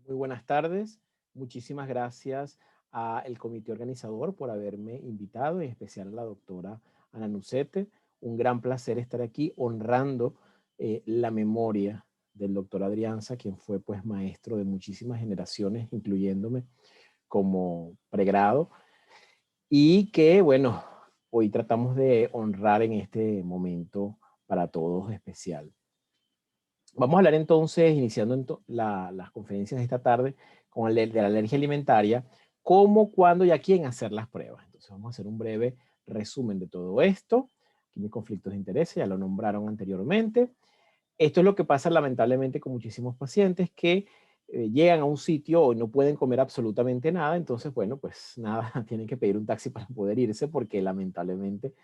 Muy buenas tardes. Muchísimas gracias al comité organizador por haberme invitado, en especial a la doctora Ana Nucete. Un gran placer estar aquí honrando la memoria del doctor Adrianza, quien fue pues maestro de muchísimas generaciones, incluyéndome como pregrado, y que bueno, hoy tratamos de honrar en este momento para todos especial. Vamos a hablar entonces, iniciando las conferencias de esta tarde, de la alergia alimentaria, cómo, cuándo y a quién hacer las pruebas. Entonces vamos a hacer un breve resumen de todo esto. Aquí mis conflictos de interés, ya lo nombraron anteriormente. Esto es lo que pasa lamentablemente con muchísimos pacientes que llegan a un sitio y no pueden comer absolutamente nada. Entonces, bueno, pues nada, tienen que pedir un taxi para poder irse porque lamentablemente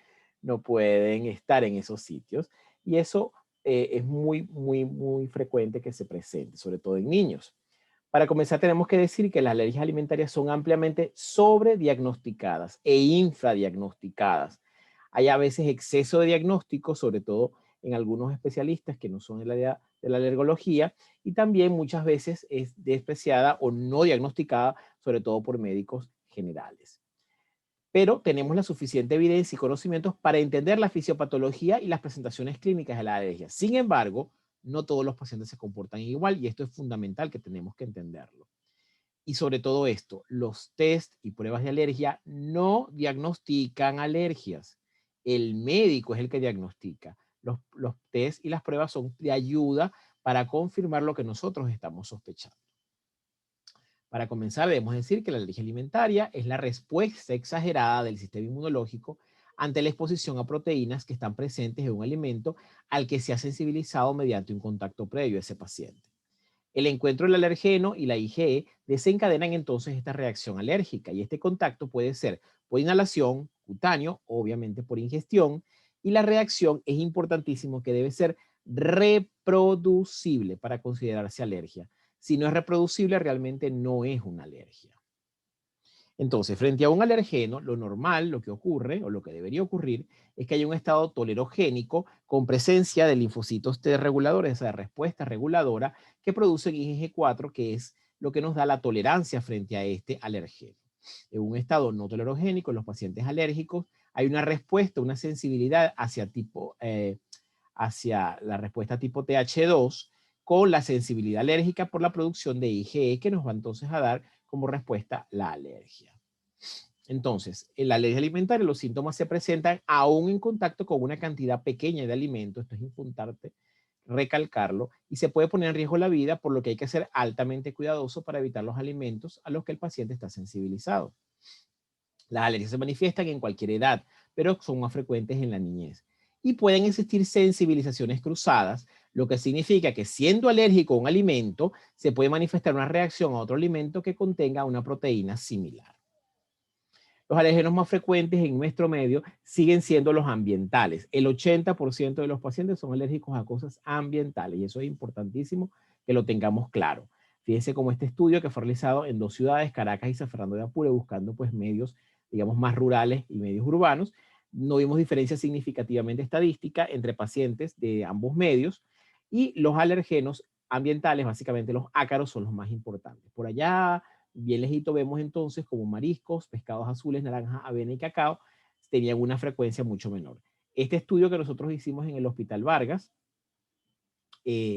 no pueden estar en esos sitios. Y eso es muy frecuente que se presente, sobre todo en niños. Para comenzar, tenemos que decir que las alergias alimentarias son ampliamente sobrediagnosticadas e infradiagnosticadas. Hay a veces exceso de diagnóstico, sobre todo en algunos especialistas que no son del área de la alergología, y también muchas veces es despreciada o no diagnosticada, sobre todo por médicos generales. Pero tenemos la suficiente evidencia y conocimientos para entender la fisiopatología y las presentaciones clínicas de la alergia. Sin embargo, no todos los pacientes se comportan igual y esto es fundamental que tenemos que entenderlo. Y sobre todo esto, los test y pruebas de alergia no diagnostican alergias. El médico es el que diagnostica. Los test y las pruebas son de ayuda para confirmar lo que nosotros estamos sospechando. Para comenzar, debemos decir que la alergia alimentaria es la respuesta exagerada del sistema inmunológico ante la exposición a proteínas que están presentes en un alimento al que se ha sensibilizado mediante un contacto previo a ese paciente. El encuentro del alergeno y la IgE desencadenan entonces esta reacción alérgica y este contacto puede ser por inhalación, cutáneo, obviamente por ingestión, y la reacción es importantísimo que debe ser reproducible para considerarse alergia. Si no es reproducible, realmente no es una alergia. Entonces, frente a un alergeno, lo normal, lo que ocurre o lo que debería ocurrir es que haya un estado tolerogénico con presencia de linfocitos T reguladores, esa respuesta reguladora que producen IgG4, que es lo que nos da la tolerancia frente a este alergeno. En un estado no tolerogénico, en los pacientes alérgicos, hay una respuesta, una sensibilidad hacia la respuesta tipo TH2 con la sensibilidad alérgica por la producción de IgE que nos va entonces a dar como respuesta la alergia. Entonces, en la alergia alimentaria los síntomas se presentan aún en contacto con una cantidad pequeña de alimentos, esto es importante recalcarlo, y se puede poner en riesgo la vida, por lo que hay que ser altamente cuidadoso para evitar los alimentos a los que el paciente está sensibilizado. Las alergias se manifiestan en cualquier edad, pero son más frecuentes en la niñez. Y pueden existir sensibilizaciones cruzadas, lo que significa que siendo alérgico a un alimento, se puede manifestar una reacción a otro alimento que contenga una proteína similar. Los alérgenos más frecuentes en nuestro medio siguen siendo los ambientales. El 80% de los pacientes son alérgicos a cosas ambientales y eso es importantísimo que lo tengamos claro. Fíjense cómo este estudio que fue realizado en dos ciudades, Caracas y San Fernando de Apure, buscando pues medios, digamos, más rurales y medios urbanos, no vimos diferencia significativamente estadística entre pacientes de ambos medios y los alergenos ambientales, básicamente los ácaros, son los más importantes. Por allá bien lejito vemos entonces como mariscos, pescados azules, naranja, avena y cacao tenían una frecuencia mucho menor. Este estudio que nosotros hicimos en el Hospital Vargas,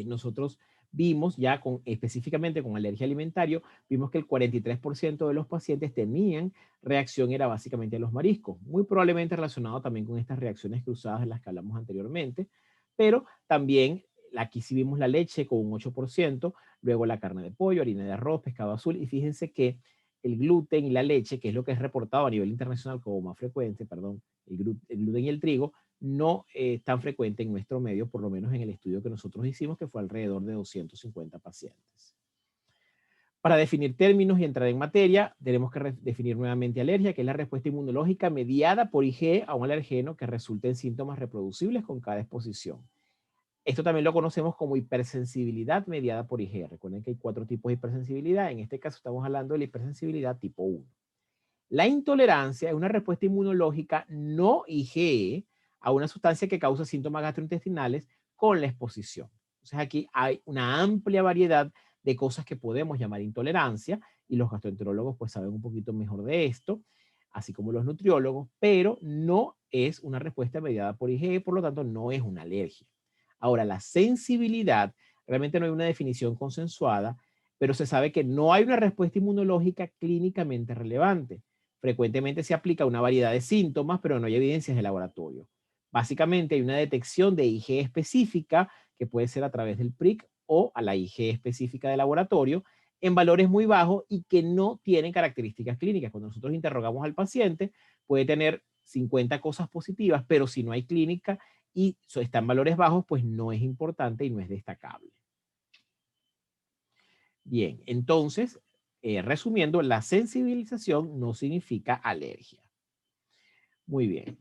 nosotros vimos ya específicamente con alergia alimentaria, vimos que el 43% de los pacientes tenían reacción, era básicamente a los mariscos, muy probablemente relacionado también con estas reacciones cruzadas de las que hablamos anteriormente, pero también aquí sí vimos la leche con un 8%, luego la carne de pollo, harina de arroz, pescado azul, y fíjense que el gluten y la leche, que es lo que es reportado a nivel internacional como más frecuente, perdón, el gluten y el trigo, no tan frecuente en nuestro medio, por lo menos en el estudio que nosotros hicimos, que fue alrededor de 250 pacientes. Para definir términos y entrar en materia, tenemos que definir nuevamente alergia, que es la respuesta inmunológica mediada por IgE a un alergeno que resulta en síntomas reproducibles con cada exposición. Esto también lo conocemos como hipersensibilidad mediada por IgE. Recuerden que hay 4 tipos de hipersensibilidad. En este caso estamos hablando de la hipersensibilidad tipo 1. La intolerancia es una respuesta inmunológica no IgE a una sustancia que causa síntomas gastrointestinales con la exposición. Entonces aquí hay una amplia variedad de cosas que podemos llamar intolerancia, y los gastroenterólogos pues saben un poquito mejor de esto, así como los nutriólogos, pero no es una respuesta mediada por IgE, por lo tanto no es una alergia. Ahora, la sensibilidad, realmente no hay una definición consensuada, pero se sabe que no hay una respuesta inmunológica clínicamente relevante. Frecuentemente se aplica a una variedad de síntomas, pero no hay evidencias de laboratorio. Básicamente hay una detección de IgE específica, que puede ser a través del PRIC o a la IgE específica de laboratorio, en valores muy bajos y que no tienen características clínicas. Cuando nosotros interrogamos al paciente, puede tener 50 cosas positivas, pero si no hay clínica y está en valores bajos, pues no es importante y no es destacable. Bien, entonces, resumiendo, la sensibilización no significa alergia. Muy bien.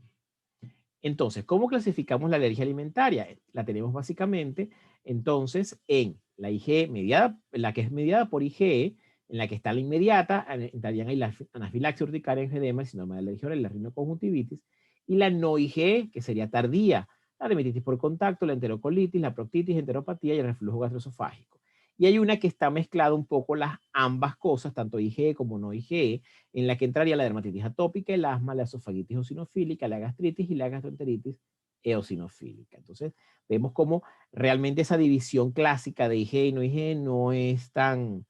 Entonces, ¿cómo clasificamos la alergia alimentaria? La tenemos básicamente, entonces, en la IgE mediada, la que es mediada por IgE, en la que está la inmediata, entrarían ahí la anafilaxia urticaria, angioedema, el síndrome de alergia oral, la rinoconjuntivitis, y la no IgE, que sería tardía, la dermatitis por contacto, la enterocolitis, la proctitis, enteropatía y el reflujo gastroesofágico. Y hay una que está mezclada un poco las ambas cosas, tanto IgE como no IgE, en la que entraría la dermatitis atópica, el asma, la esofagitis eosinofílica, la gastritis y la gastroenteritis eosinofílica. Entonces, vemos cómo realmente esa división clásica de IgE y no IgE no es tan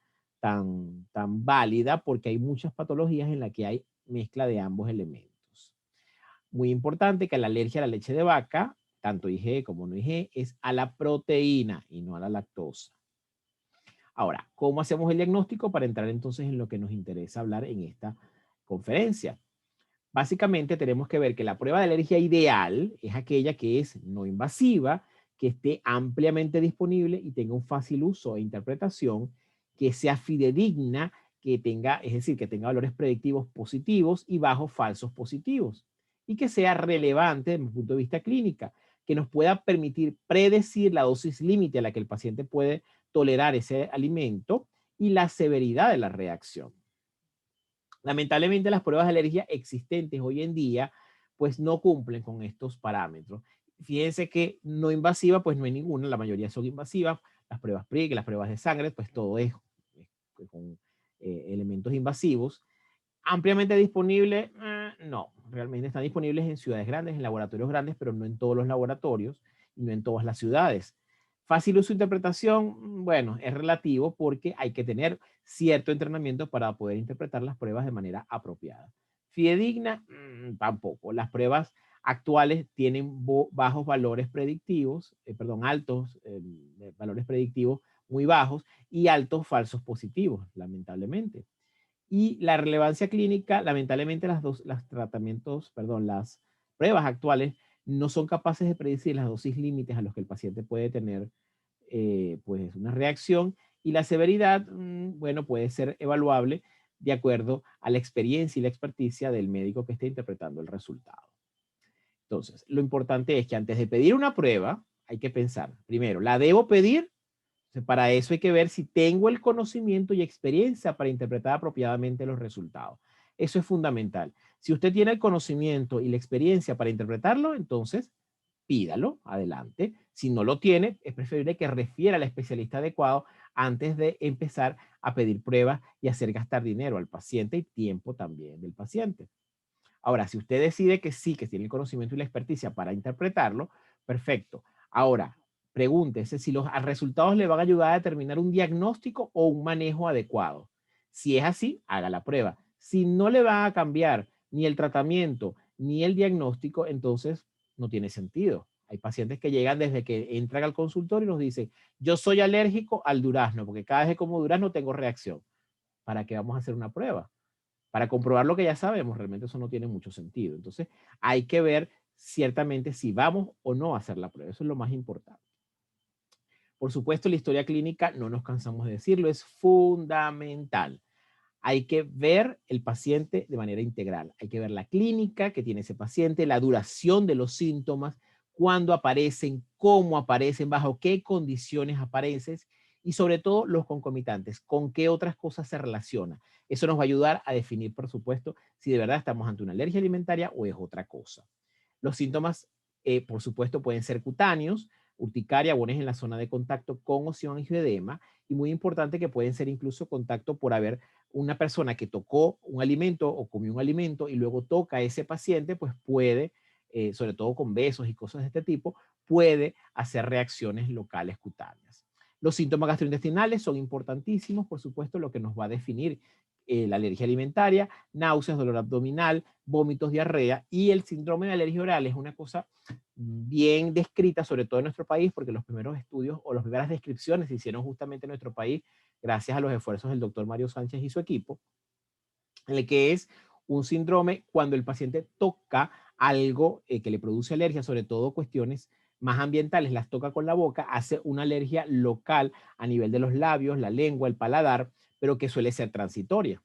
válida, porque hay muchas patologías en las que hay mezcla de ambos elementos. Muy importante que la alergia a la leche de vaca, tanto IgE como no IgE, es a la proteína y no a la lactosa. Ahora, ¿cómo hacemos el diagnóstico para entrar entonces en lo que nos interesa hablar en esta conferencia? Básicamente tenemos que ver que la prueba de alergia ideal es aquella que es no invasiva, que esté ampliamente disponible y tenga un fácil uso e interpretación, que sea fidedigna, que tenga, es decir, que tenga valores predictivos positivos y bajos falsos positivos, y que sea relevante desde el punto de vista clínica, que nos pueda permitir predecir la dosis límite a la que el paciente puede tolerar ese alimento y la severidad de la reacción. Lamentablemente las pruebas de alergia existentes hoy en día pues no cumplen con estos parámetros. Fíjense que no invasiva pues no hay ninguna, la mayoría son invasivas, las pruebas PRIC, las pruebas de sangre, pues todo es con elementos invasivos. Ampliamente disponible, no, realmente están disponibles en ciudades grandes, en laboratorios grandes, pero no en todos los laboratorios y no en todas las ciudades. Fácil uso e interpretación, bueno, es relativo porque hay que tener cierto entrenamiento para poder interpretar las pruebas de manera apropiada. Fidedigna, tampoco. Las pruebas actuales tienen bajos valores predictivos, altos valores predictivos muy bajos y altos falsos positivos, lamentablemente. Y la relevancia clínica, lamentablemente las pruebas actuales no son capaces de predecir las dosis límites a los que el paciente puede tener pues una reacción, y la severidad, bueno, puede ser evaluable de acuerdo a la experiencia y la experticia del médico que esté interpretando el resultado. Entonces, lo importante es que antes de pedir una prueba, hay que pensar, primero, ¿la debo pedir? Para eso hay que ver si tengo el conocimiento y experiencia para interpretar apropiadamente los resultados. Eso es fundamental. Si usted tiene el conocimiento y la experiencia para interpretarlo, entonces pídalo, adelante. Si no lo tiene, es preferible que refiera al especialista adecuado antes de empezar a pedir pruebas y hacer gastar dinero al paciente y tiempo también del paciente. Ahora, si usted decide que sí, que tiene el conocimiento y la experticia para interpretarlo, perfecto. Ahora, pregúntese si los resultados le van a ayudar a determinar un diagnóstico o un manejo adecuado. Si es así, haga la prueba. Si no le va a cambiar ni el tratamiento ni el diagnóstico, entonces no tiene sentido. Hay pacientes que llegan desde que entran al consultorio y nos dicen, yo soy alérgico al durazno, porque cada vez que como durazno tengo reacción. ¿Para qué vamos a hacer una prueba? Para comprobar lo que ya sabemos, realmente eso no tiene mucho sentido. Entonces, hay que ver ciertamente si vamos o no a hacer la prueba. Eso es lo más importante. Por supuesto, la historia clínica, no nos cansamos de decirlo, es fundamental. Hay que ver el paciente de manera integral. Hay que ver la clínica que tiene ese paciente, la duración de los síntomas, cuándo aparecen, cómo aparecen, bajo qué condiciones aparecen y sobre todo los concomitantes, con qué otras cosas se relaciona. Eso nos va a ayudar a definir, por supuesto, si de verdad estamos ante una alergia alimentaria o es otra cosa. Los síntomas, por supuesto, pueden ser cutáneos. urticaria, bones en la zona de contacto con o sin angioedema, y muy importante que pueden ser incluso contacto por haber una persona que tocó un alimento o comió un alimento y luego toca a ese paciente, pues puede, sobre todo con besos y cosas de este tipo, puede hacer reacciones locales cutáneas. Los síntomas gastrointestinales son importantísimos, por supuesto, lo que nos va a definir la alergia alimentaria, náuseas, dolor abdominal, vómitos, diarrea, y el síndrome de alergia oral es una cosa bien descrita, sobre todo en nuestro país, porque los primeros estudios o las primeras descripciones se hicieron justamente en nuestro país, gracias a los esfuerzos del doctor Mario Sánchez y su equipo, en el que es un síndrome cuando el paciente toca algo que le produce alergia, sobre todo cuestiones más ambientales, las toca con la boca, hace una alergia local a nivel de los labios, la lengua, el paladar, pero que suele ser transitoria.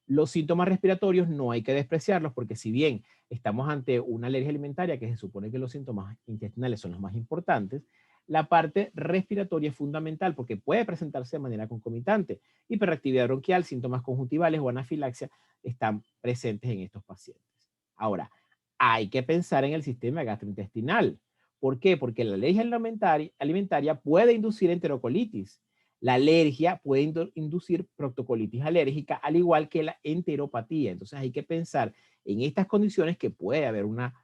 Los síntomas respiratorios no hay que despreciarlos porque si bien estamos ante una alergia alimentaria, que se supone que los síntomas intestinales son los más importantes, la parte respiratoria es fundamental porque puede presentarse de manera concomitante. Hiperactividad bronquial, síntomas conjuntivales o anafilaxia están presentes en estos pacientes. Ahora, hay que pensar en el sistema gastrointestinal. ¿Por qué? Porque la alergia alimentaria puede inducir enterocolitis. La alergia puede inducir proctocolitis alérgica, al igual que la enteropatía. Entonces hay que pensar en estas condiciones que puede haber una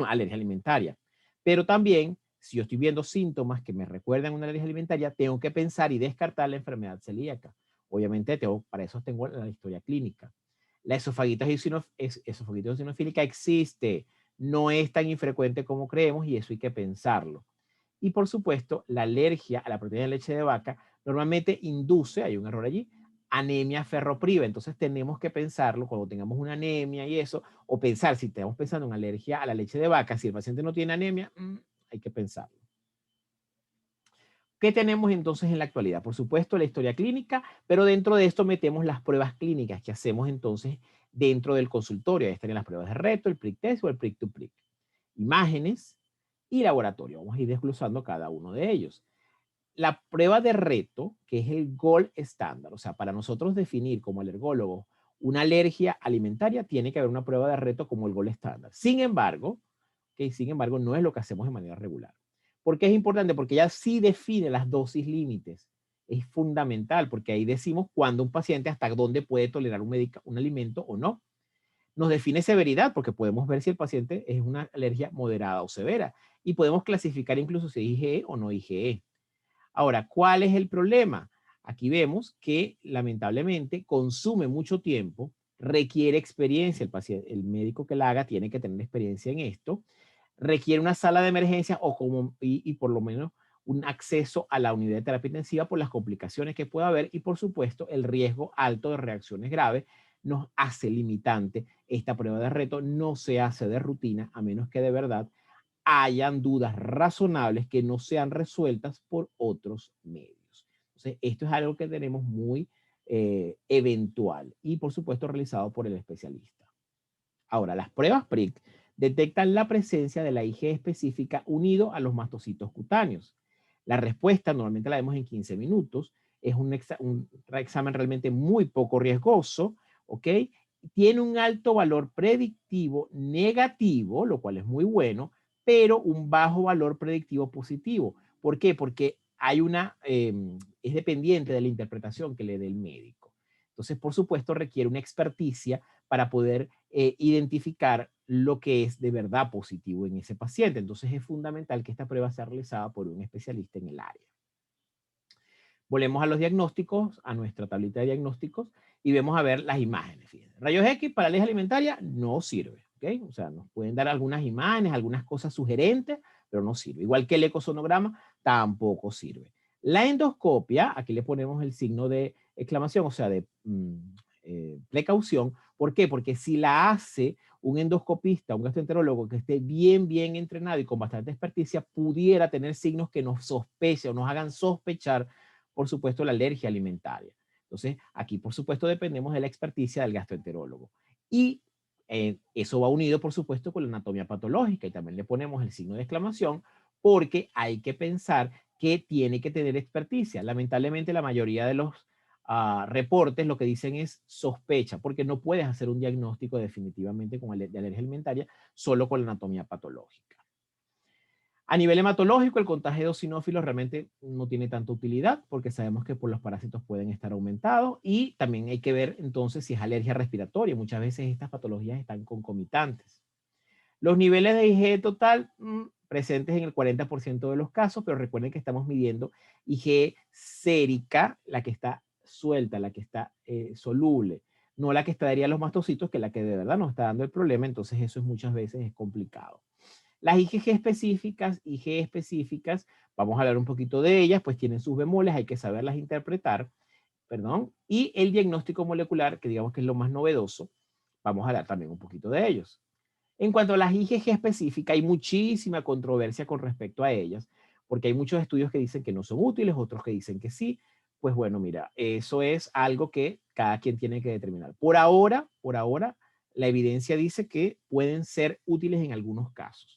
alergia alimentaria. Pero también, si yo estoy viendo síntomas que me recuerdan una alergia alimentaria, tengo que pensar y descartar la enfermedad celíaca. Obviamente, para eso tengo la historia clínica. La esofagitis eosinofílica existe, no es tan infrecuente como creemos y eso hay que pensarlo. Y por supuesto, la alergia a la proteína de leche de vaca normalmente induce, hay un error allí, anemia ferropriva. Entonces tenemos que pensarlo cuando tengamos una anemia y eso, o pensar si estamos pensando en alergia a la leche de vaca, si el paciente no tiene anemia, hay que pensarlo. ¿Qué tenemos entonces en la actualidad? Por supuesto, la historia clínica, pero dentro de esto metemos las pruebas clínicas que hacemos entonces dentro del consultorio. Ahí están las pruebas de reto, el prick test o el prick to prick. Imágenes y laboratorio. Vamos a ir desglosando cada uno de ellos. La prueba de reto, que es el gold estándar, o sea, para nosotros definir como alergólogo una alergia alimentaria, tiene que haber una prueba de reto como el gold estándar. Sin embargo, no es lo que hacemos de manera regular. ¿Por qué es importante? Porque ya sí define las dosis límites. Es fundamental porque ahí decimos cuándo un paciente hasta dónde puede tolerar un alimento o no. Nos define severidad porque podemos ver si el paciente es una alergia moderada o severa y podemos clasificar incluso si es IgE o no IgE. Ahora, ¿cuál es el problema? Aquí vemos que lamentablemente consume mucho tiempo, requiere experiencia, el médico que la haga tiene que tener experiencia en esto, requiere una sala de emergencia y por lo menos un acceso a la unidad de terapia intensiva por las complicaciones que pueda haber y por supuesto el riesgo alto de reacciones graves nos hace limitante. Esta prueba de reto no se hace de rutina a menos que de verdad hayan dudas razonables que no sean resueltas por otros medios. Entonces, esto es algo que tenemos muy eventual y, por supuesto, realizado por el especialista. Ahora, las pruebas PRIC detectan la presencia de la IgE específica unido a los mastocitos cutáneos. La respuesta normalmente la vemos en 15 minutos. Es un examen realmente muy poco riesgoso, ¿ok? Tiene un alto valor predictivo negativo, lo cual es muy bueno, pero un bajo valor predictivo positivo. ¿Por qué? Porque es dependiente de la interpretación que le dé el médico. Entonces, por supuesto, requiere una experticia para poder identificar lo que es de verdad positivo en ese paciente. Entonces, es fundamental que esta prueba sea realizada por un especialista en el área. Volvemos a los diagnósticos, a nuestra tablita de diagnósticos, y vemos a ver las imágenes. Fíjense. Rayos X para alergia alimentaria no sirve. ¿Okay? O sea, nos pueden dar algunas imágenes, algunas cosas sugerentes, pero no sirve. Igual que el ecosonograma, tampoco sirve. La endoscopia, aquí le ponemos el signo de exclamación, o sea, de precaución. ¿Por qué? Porque si la hace un endoscopista, un gastroenterólogo que esté bien entrenado y con bastante experticia, pudiera tener signos que nos sospechen o nos hagan sospechar, por supuesto, la alergia alimentaria. Entonces, aquí, por supuesto, dependemos de la experticia del gastroenterólogo. Y eso va unido, por supuesto, con la anatomía patológica y también le ponemos el signo de exclamación porque hay que pensar que tiene que tener experticia. Lamentablemente, la mayoría de los reportes lo que dicen es sospecha, porque no puedes hacer un diagnóstico definitivamente de alergia alimentaria solo con la anatomía patológica. A nivel hematológico, el contagio de eosinófilos realmente no tiene tanta utilidad porque sabemos que por los parásitos pueden estar aumentados y también hay que ver entonces si es alergia respiratoria. Muchas veces estas patologías están concomitantes. Los niveles de IgE total presentes en el 40% de los casos, pero recuerden que estamos midiendo IgE sérica, la que está suelta, la que está soluble, no la que estaría en los mastocitos, que es la que de verdad nos está dando el problema, entonces eso es muchas veces es complicado. Las IgE específicas, vamos a hablar un poquito de ellas, pues tienen sus bemoles, hay que saberlas interpretar, perdón, y el diagnóstico molecular, que digamos que es lo más novedoso, vamos a hablar también un poquito de ellos. En cuanto a las IgG específicas, hay muchísima controversia con respecto a ellas, porque hay muchos estudios que dicen que no son útiles, otros que dicen que sí. Pues bueno, mira, eso es algo que cada quien tiene que determinar. Por ahora, la evidencia dice que pueden ser útiles en algunos casos,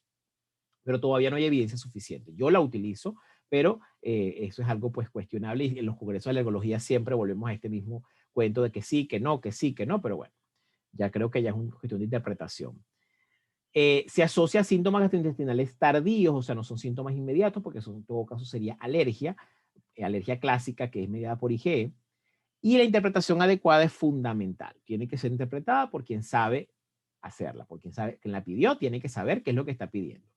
pero todavía no hay evidencia suficiente. Yo la utilizo, pero eso es algo pues cuestionable y en los congresos de alergología siempre volvemos a este mismo cuento de que sí, que no, que sí, que no, pero bueno, ya creo que ya es una cuestión de interpretación. Se asocia a síntomas gastrointestinales tardíos, o sea, no son síntomas inmediatos, porque eso en todo caso sería alergia, alergia clásica que es mediada por IgE, y la interpretación adecuada es fundamental. Tiene que ser interpretada por quien sabe hacerla, por quien sabe, quien la pidió, tiene que saber qué es lo que está pidiendo.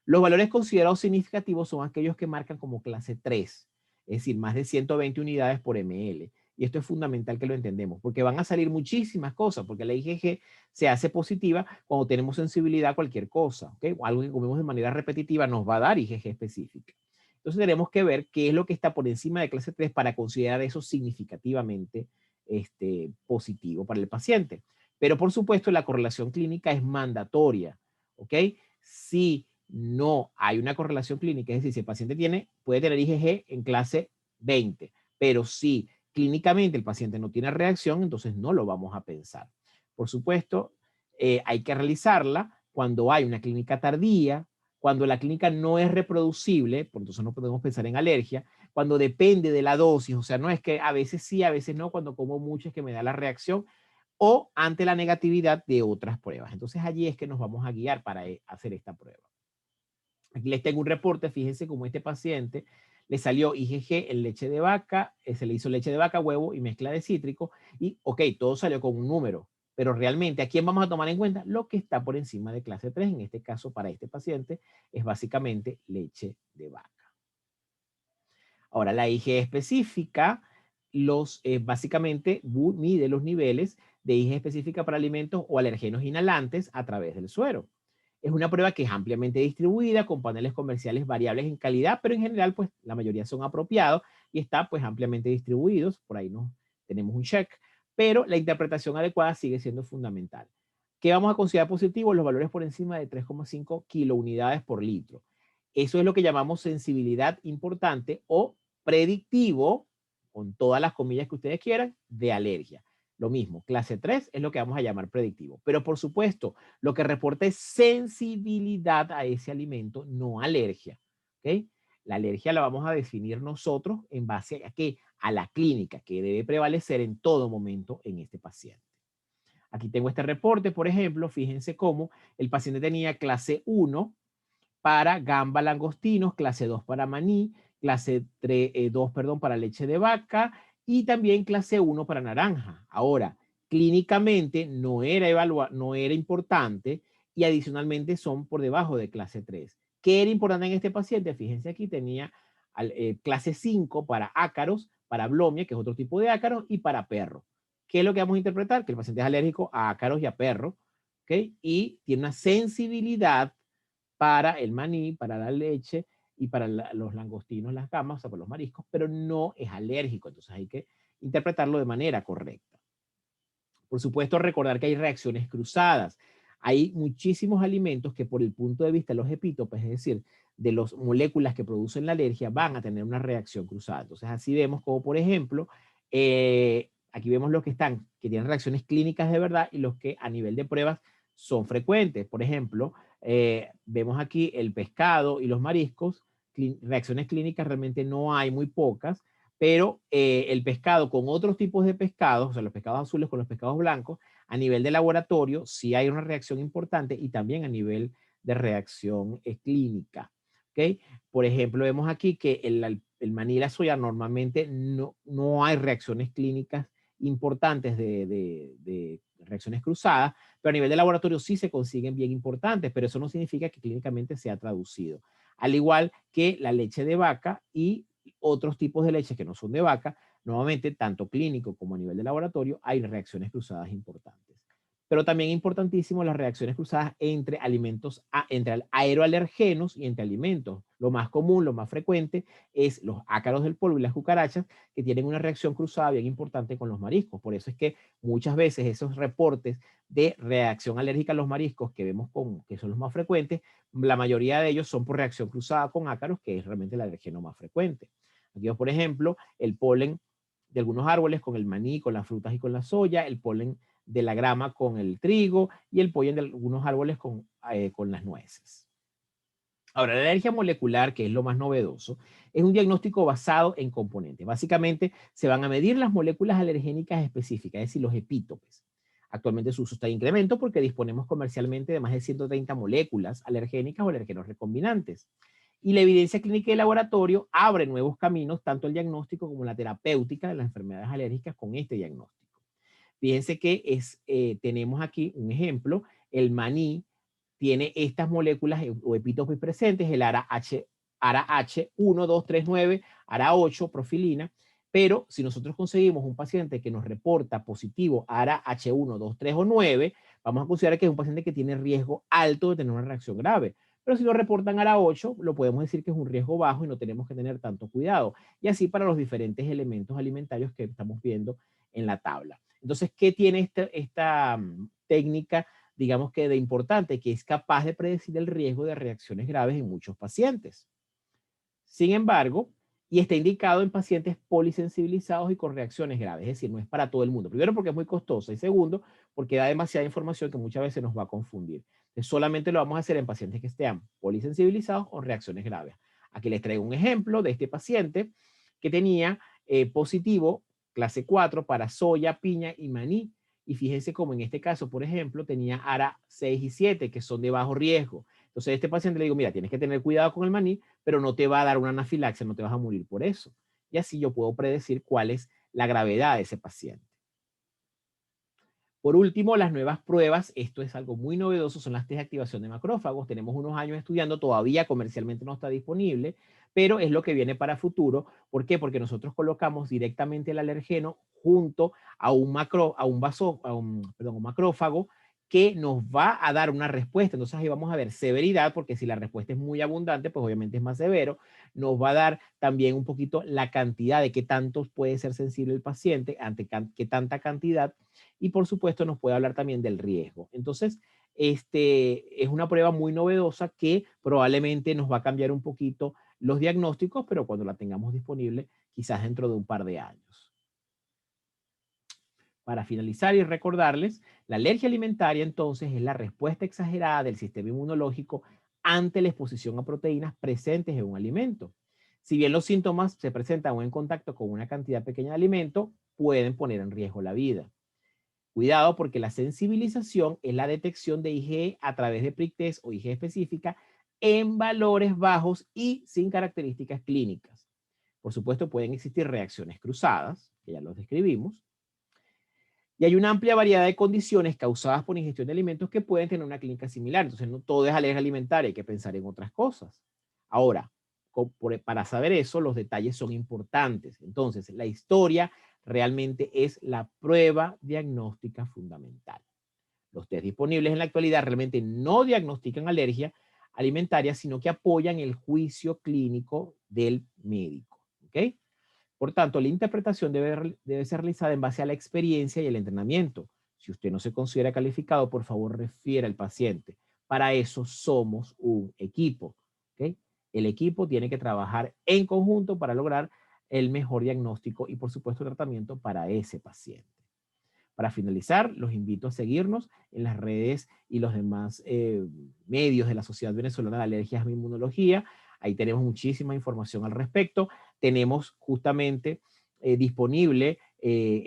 Los valores considerados significativos son aquellos que marcan como clase 3, es decir, más de 120 unidades por ml. Y esto es fundamental que lo entendemos, porque van a salir muchísimas cosas, porque la IgG se hace positiva cuando tenemos sensibilidad a cualquier cosa, ¿ok? O algo que comemos de manera repetitiva nos va a dar IgG específica. Entonces tenemos que ver qué es lo que está por encima de clase 3 para considerar eso significativamente positivo para el paciente. Pero por supuesto la correlación clínica es mandatoria, ¿ok? Si no hay una correlación clínica, es decir, si el paciente puede tener IgG en clase 20, pero si clínicamente el paciente no tiene reacción, entonces no lo vamos a pensar. Por supuesto, hay que realizarla cuando hay una clínica tardía, cuando la clínica no es reproducible, por entonces no podemos pensar en alergia, cuando depende de la dosis, o sea, no es que a veces sí, a veces no, cuando como mucho es que me da la reacción, o ante la negatividad de otras pruebas. Entonces allí es que nos vamos a guiar para hacer esta prueba. Aquí les tengo un reporte, fíjense cómo este paciente le salió IgG en leche de vaca, se le hizo leche de vaca, huevo y mezcla de cítrico, y ok, todo salió con un número, pero realmente, ¿a quién vamos a tomar en cuenta? Lo que está por encima de clase 3, en este caso para este paciente, es básicamente leche de vaca. Ahora, la IgE específica básicamente mide los niveles de IgE específica para alimentos o alergenos inhalantes a través del suero. Es una prueba que es ampliamente distribuida con paneles comerciales variables en calidad, pero en general, pues la mayoría son apropiados y está pues ampliamente distribuidos. Por ahí no tenemos un check, pero la interpretación adecuada sigue siendo fundamental. ¿Qué vamos a considerar positivo? Los valores por encima de 3,5 kilounidades por litro. Eso es lo que llamamos sensibilidad importante o predictivo, con todas las comillas que ustedes quieran, de alergia. Lo mismo, clase 3 es lo que vamos a llamar predictivo. Pero por supuesto, lo que reporta es sensibilidad a ese alimento, no alergia. ¿Okay? La alergia la vamos a definir nosotros en base a qué? A la clínica, que debe prevalecer en todo momento en este paciente. Aquí tengo este reporte, por ejemplo, fíjense cómo el paciente tenía clase 1 para gamba langostinos, clase 2 para maní, clase 2, perdón, para leche de vaca y también clase 1 para naranja. Ahora, clínicamente no era importante y adicionalmente son por debajo de clase 3. ¿Qué era importante en este paciente? Fíjense aquí, tenía clase 5 para ácaros, para blomia, que es otro tipo de ácaros, y para perro. ¿Qué es lo que vamos a interpretar? Que el paciente es alérgico a ácaros y a perro, ¿ok? Y tiene una sensibilidad para el maní, para la leche y para los langostinos, las gambas, o sea, para los mariscos, pero no es alérgico. Entonces hay que interpretarlo de manera correcta. Por supuesto, recordar que hay reacciones cruzadas. Hay muchísimos alimentos que por el punto de vista de los epítopes, es decir, de las moléculas que producen la alergia, van a tener una reacción cruzada. Entonces así vemos como, por ejemplo, aquí vemos los que tienen reacciones clínicas de verdad y los que a nivel de pruebas son frecuentes. Por ejemplo, vemos aquí el pescado y los mariscos, reacciones clínicas realmente no hay, muy pocas, pero el pescado con otros tipos de pescados, o sea, los pescados azules con los pescados blancos, a nivel de laboratorio sí hay una reacción importante y también a nivel de reacción clínica. ¿ok? Por ejemplo, vemos aquí que el maní y la soya normalmente no hay reacciones clínicas importantes de reacciones cruzadas, pero a nivel de laboratorio sí se consiguen bien importantes, pero eso no significa que clínicamente sea traducido. Al igual que la leche de vaca y otros tipos de leche que no son de vaca, nuevamente, tanto clínico como a nivel de laboratorio, hay reacciones cruzadas importantes. Pero también es importantísimo las reacciones cruzadas entre alimentos, entre aeroalergenos y entre alimentos. Lo más común, lo más frecuente, es los ácaros del polvo y las cucarachas, que tienen una reacción cruzada bien importante con los mariscos. Por eso es que muchas veces esos reportes de reacción alérgica a los mariscos que vemos que son los más frecuentes, la mayoría de ellos son por reacción cruzada con ácaros, que es realmente el alergeno más frecuente. Aquí, por ejemplo, el polen de algunos árboles con el maní, con las frutas y con la soya, el polen de la grama con el trigo y el polen de algunos árboles con las nueces. Ahora, la alergia molecular, que es lo más novedoso, es un diagnóstico basado en componentes. Básicamente, se van a medir las moléculas alergénicas específicas, es decir, los epítopes. Actualmente su uso está en incremento porque disponemos comercialmente de más de 130 moléculas alergénicas o alergenos recombinantes. Y la evidencia clínica de laboratorio abre nuevos caminos, tanto el diagnóstico como la terapéutica de las enfermedades alérgicas con este diagnóstico. Fíjense que tenemos aquí un ejemplo, el maní tiene estas moléculas o epítopes presentes, el ARA-H 1, 2, 3, 9, ARA-8, profilina, pero si nosotros conseguimos un paciente que nos reporta positivo ARA-H 1, 2, 3 o 9, vamos a considerar que es un paciente que tiene riesgo alto de tener una reacción grave. Pero si lo reportan ARA-8, lo podemos decir que es un riesgo bajo y no tenemos que tener tanto cuidado. Y así para los diferentes elementos alimentarios que estamos viendo en la tabla. Entonces, ¿qué tiene esta técnica, digamos que de importante? Que es capaz de predecir el riesgo de reacciones graves en muchos pacientes. Sin embargo, y está indicado en pacientes polisensibilizados y con reacciones graves, es decir, no es para todo el mundo. Primero, porque es muy costosa y segundo, porque da demasiada información que muchas veces nos va a confundir. Entonces, solamente lo vamos a hacer en pacientes que estén polisensibilizados o reacciones graves. Aquí les traigo un ejemplo de este paciente que tenía positivo clase 4 para soya, piña y maní. Y fíjense cómo en este caso, por ejemplo, tenía ARA 6 y 7, que son de bajo riesgo. Entonces, a este paciente le digo, mira, tienes que tener cuidado con el maní, pero no te va a dar una anafilaxia, no te vas a morir por eso. Y así yo puedo predecir cuál es la gravedad de ese paciente. Por último, las nuevas pruebas, esto es algo muy novedoso, son las test de activación de macrófagos. Tenemos unos años estudiando, todavía comercialmente no está disponible, pero es lo que viene para futuro. ¿Por qué? Porque nosotros colocamos directamente el alergeno junto a un macrófago que nos va a dar una respuesta. Entonces ahí vamos a ver severidad, porque si la respuesta es muy abundante, pues obviamente es más severo. Nos va a dar también un poquito la cantidad de qué tanto puede ser sensible el paciente, ante qué tanta cantidad, y por supuesto nos puede hablar también del riesgo. Entonces, es una prueba muy novedosa que probablemente nos va a cambiar un poquito los diagnósticos, pero cuando la tengamos disponible, quizás dentro de un par de años. Para finalizar y recordarles, la alergia alimentaria entonces es la respuesta exagerada del sistema inmunológico ante la exposición a proteínas presentes en un alimento. Si bien los síntomas se presentan o en contacto con una cantidad pequeña de alimento, pueden poner en riesgo la vida. Cuidado, porque la sensibilización es la detección de IgE a través de prick test o IgE específica en valores bajos y sin características clínicas. Por supuesto, pueden existir reacciones cruzadas, que ya los describimos, y hay una amplia variedad de condiciones causadas por ingestión de alimentos que pueden tener una clínica similar. Entonces, no todo es alergia alimentaria, hay que pensar en otras cosas. Ahora, para saber eso, los detalles son importantes. Entonces, la historia realmente es la prueba diagnóstica fundamental. Los test disponibles en la actualidad realmente no diagnostican alergia alimentaria, sino que apoyan el juicio clínico del médico. ¿Ok? Por tanto, la interpretación debe ser realizada en base a la experiencia y el entrenamiento. Si usted no se considera calificado, por favor, refiera al paciente. Para eso somos un equipo. ¿Okay? El equipo tiene que trabajar en conjunto para lograr el mejor diagnóstico y, por supuesto, tratamiento para ese paciente. Para finalizar, los invito a seguirnos en las redes y los demás medios de la Sociedad Venezolana de Alergias e Inmunología. Ahí tenemos muchísima información al respecto. Tenemos justamente disponible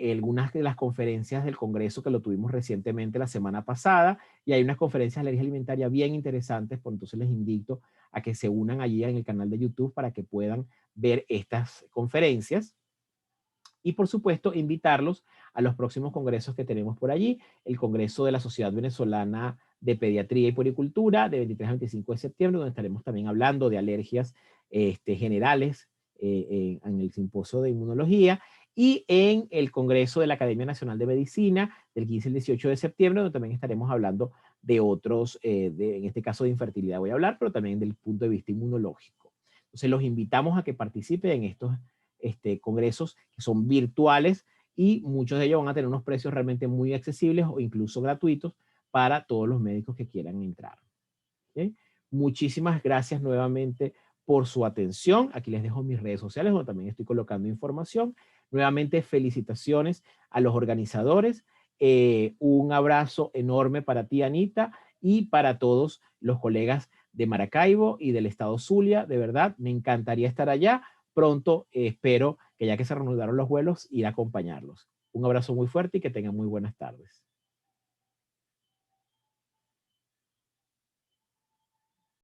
algunas de las conferencias del Congreso que lo tuvimos recientemente la semana pasada, y hay unas conferencias de alergia alimentaria bien interesantes, por entonces les invito a que se unan allí en el canal de YouTube para que puedan ver estas conferencias. Y por supuesto, invitarlos a los próximos congresos que tenemos por allí, el Congreso de la Sociedad Venezolana de Pediatría y Puericultura, de 23 a 25 de septiembre, donde estaremos también hablando de alergias generales en el simposio de inmunología, y en el Congreso de la Academia Nacional de Medicina, del 15 al 18 de septiembre, donde también estaremos hablando de otros, en este caso de infertilidad voy a hablar, pero también del punto de vista inmunológico. Entonces los invitamos a que participen en estos congresos que son virtuales y muchos de ellos van a tener unos precios realmente muy accesibles o incluso gratuitos para todos los médicos que quieran entrar. ¿Okay? Muchísimas gracias nuevamente por su atención. Aquí les dejo mis redes sociales donde también estoy colocando información. Nuevamente felicitaciones a los organizadores. Un abrazo enorme para ti, Anita, y para todos los colegas de Maracaibo y del estado Zulia. De verdad, me encantaría estar allá. Pronto espero que ya que se reanudaron los vuelos, ir a acompañarlos. Un abrazo muy fuerte y que tengan muy buenas tardes.